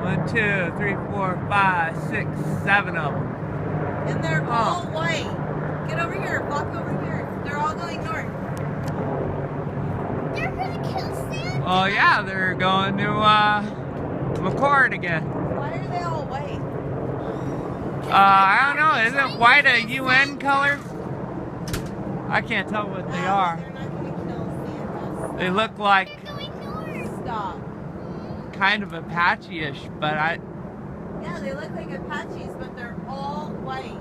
1, 2, 3, 4, 5, 6, 7 of them. And they're all white. Get over here. Walk over here. They're all going north. They're gonna kill Santa. Oh yeah, they're going to McCord again. Why are they all white? I don't know. Isn't white a UN color? I can't tell what they are. They're not going to kill Santa. They look like They're going north. Stop. kind of Apache-ish, but Yeah, they look like Apaches, but they're all white.